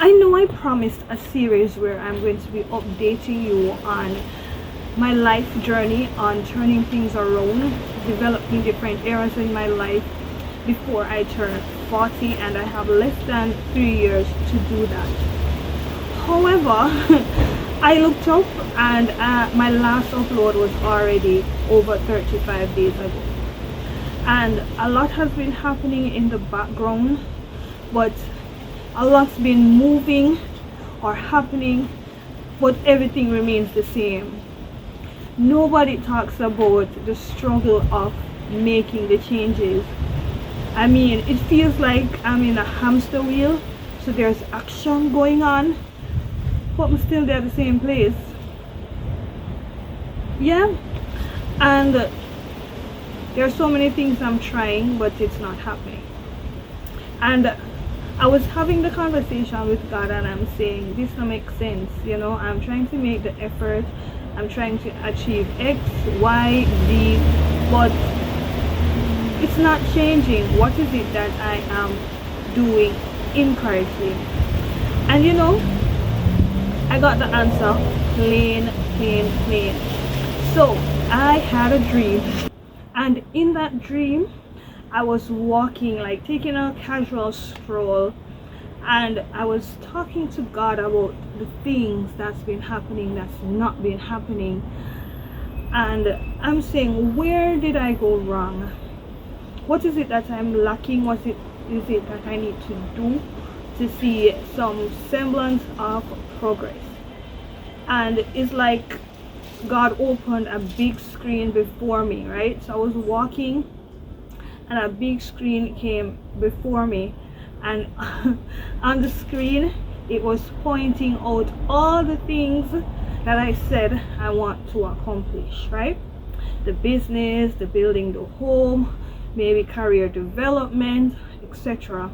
I know I promised a series where I'm going to be updating you on my life journey, on turning things around, developing different areas in my life before I turn 40, and I have less than 3 years to do that. However, I looked up and my last upload was already over 35 days ago. And a lot has been happening in the background, but a lot's been moving or happening, but everything remains the same. Nobody talks about the struggle of making the changes. I mean, it feels like I'm in a hamster wheel, so there's action going on, but I'm still there at the same place. Yeah, and there are so many things I'm trying, but it's not happening. And I was having the conversation with God, and I'm saying, this don't make sense. You know, I'm trying to make the effort, I'm trying to achieve X, Y, Z, but it's not changing. What is it that I am doing incorrectly? And you know, I got the answer plain. So I had a dream, and in that dream I was walking, like taking a casual stroll, and I was talking to God about the things that's been happening, that's not been happening, and I'm saying, where did I go wrong? What is it that I'm lacking? What is it that I need to do to see some semblance of progress? And it's like God opened a big screen before me, right? So I was walking and a big screen came before me, and on the screen it was pointing out all the things that I said I want to accomplish, right? The business, the building the home, maybe career development, etc.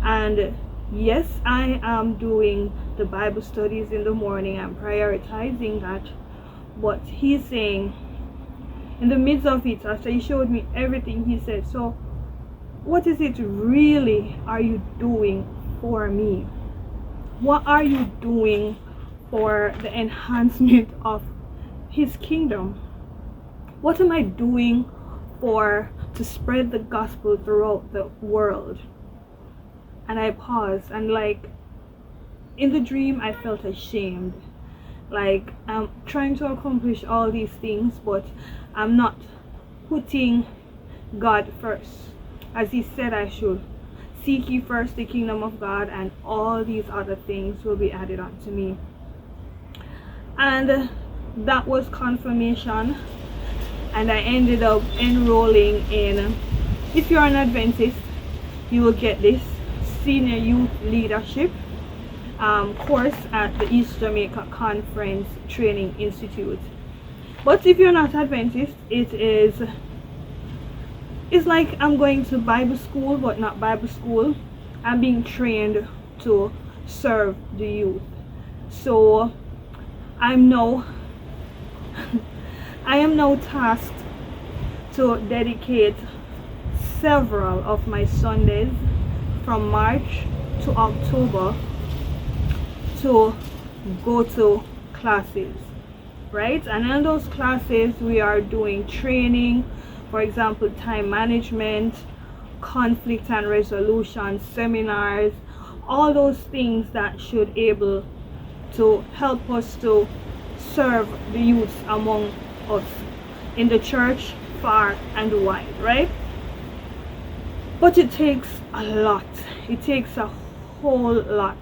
And yes, I am doing the Bible studies in the morning, I'm prioritizing that, but he's saying, in the midst of it, after he showed me everything, he said, so what is it really are you doing for me? What are you doing for the enhancement of his kingdom? What am I doing to spread the gospel throughout the world? And I paused, and like in the dream I felt ashamed, like I'm trying to accomplish all these things, but I'm not putting God first, as he said I should. Seek ye first the kingdom of God, and all these other things will be added unto me. And that was confirmation, and I ended up enrolling in, if you're an Adventist, you will get this senior youth leadership course at the East Jamaica Conference Training Institute. But if you're not Adventist, it's like I'm going to Bible school, but not Bible school. I'm being trained to serve the youth. So I am now tasked to dedicate several of my Sundays from March to October to go to classes, right? And in those classes we are doing training, for example, time management, conflict and resolution seminars, all those things that should able to help us to serve the youths among us in the church, far and wide, right? But it takes a lot. It takes a whole lot.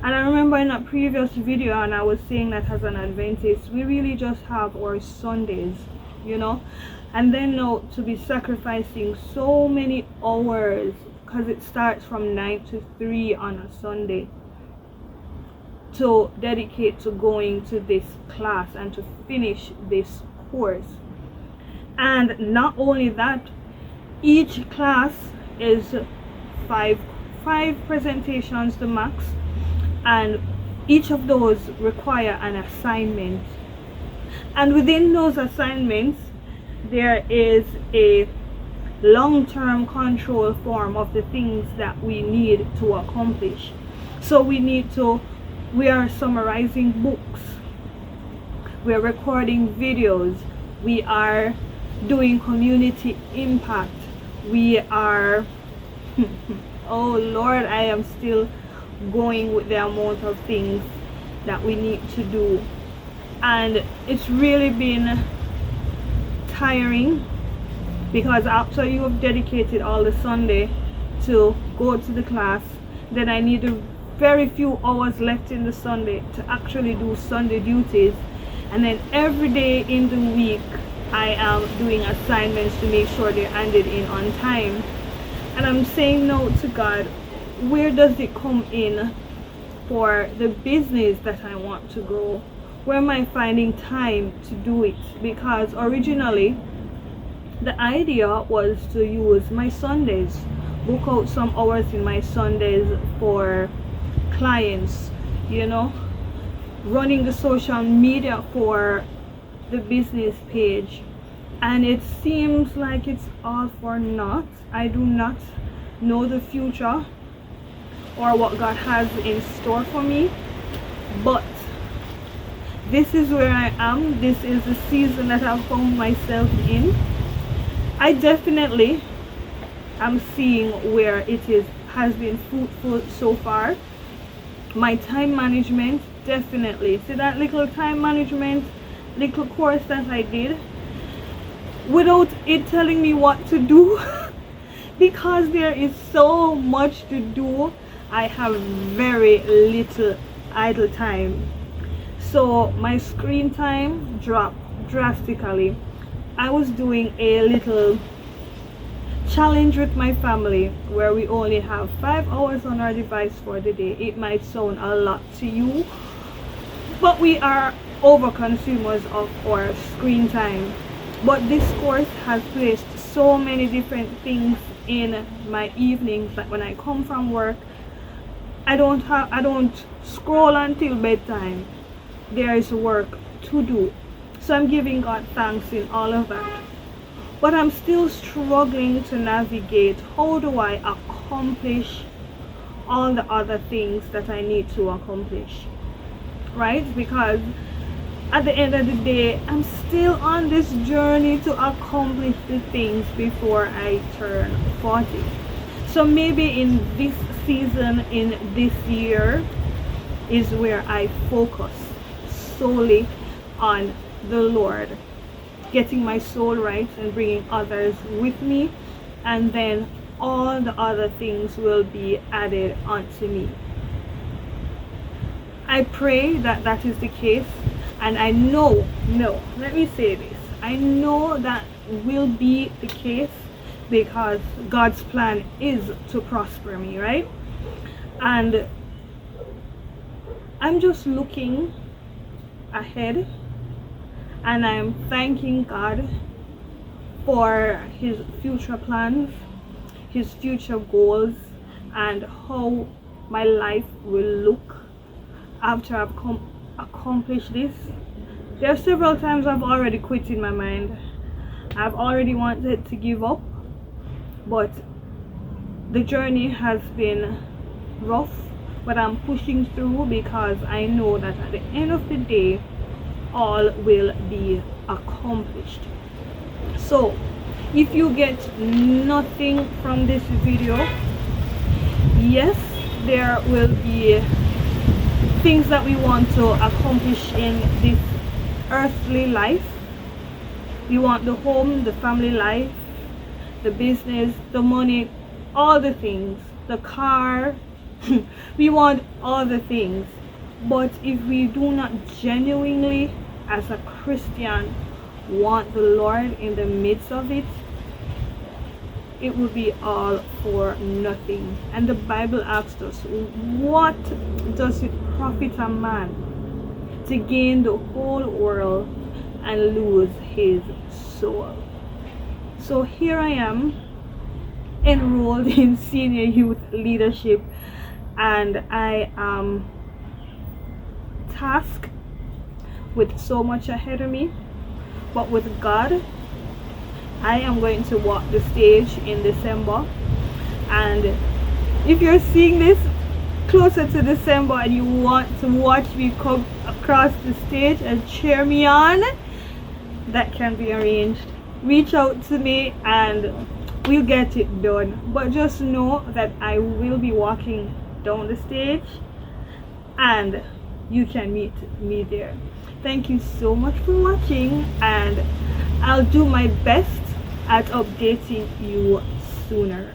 And I remember in a previous video, and I was saying that as an Adventist, we really just have our Sundays, you know, and then now to be sacrificing so many hours, because it starts from 9 to 3 on a Sunday, to dedicate to going to this class and to finish this course. And not only that, each class is five presentations the max, and each of those require an assignment, and within those assignments there is a long-term control form of the things that we need to accomplish. So we are summarizing books, we are recording videos, we are doing community impact, we are oh Lord, I am still going with the amount of things that we need to do, and it's really been tiring, because after you have dedicated all the Sunday to go to the class, then I need a very few hours left in the Sunday to actually do Sunday duties, and then every day in the week I am doing assignments to make sure they're handed in on time. And I'm saying no to God, where does it come in for the business that I want to grow? Where am I finding time to do it? Because originally the idea was to use my Sundays, book out some hours in my Sundays for clients, running the social media for the business page. And it seems like it's all for naught. I do not know the future or what God has in store for me, but this is where I am. This is the season that I've found myself in. I definitely am seeing where has been fruitful so far. My time management, definitely. See that little time management, little course that I did, without it telling me what to do, because there is so much to do, I have very little idle time. So my screen time dropped drastically. I was doing a little challenge with my family where we only have 5 hours on our device for the day. It might sound a lot to you, but we are over consumers of our screen time. But this course has placed so many different things in my evenings that when I come from work, I don't scroll until bedtime. There is work to do. So I'm giving God thanks in all of that. But I'm still struggling to navigate, how do I accomplish all the other things that I need to accomplish, right? Because at the end of the day, I'm still on this journey to accomplish the things before I turn 40. So maybe in this season, in this year, is where I focus solely on the Lord, getting my soul right and bringing others with me, and then all the other things will be added onto me. I pray that that is the case, and I know, let me say this, I know that will be the case because God's plan is to prosper me, right? And I'm just looking ahead, and I'm thanking God for his future plans, his future goals, and how my life will look after I've accomplished this. There are several times I've already quit in my mind. I've already wanted to give up, but the journey has been rough, but I'm pushing through because I know that at the end of the day, all will be accomplished. So if you get nothing from this video, yes, there will be things that we want to accomplish in this earthly life. We want the home, the family life, the business, the money, all the things, the car. We want all the things. But if we do not genuinely, as a Christian, want the Lord in the midst of it, it will be all for nothing. And the Bible asks us, what does it profit a man to gain the whole world and lose his soul? So here I am, enrolled in senior youth leadership, and I am tasked with so much ahead of me, but with God, I am going to walk the stage in December. And if you're seeing this, closer to December and you want to watch me come across the stage and cheer me on, that can be arranged. Reach out to me and we'll get it done. But just know that I will be walking down the stage and you can meet me there. Thank you so much for watching, and I'll do my best at updating you sooner.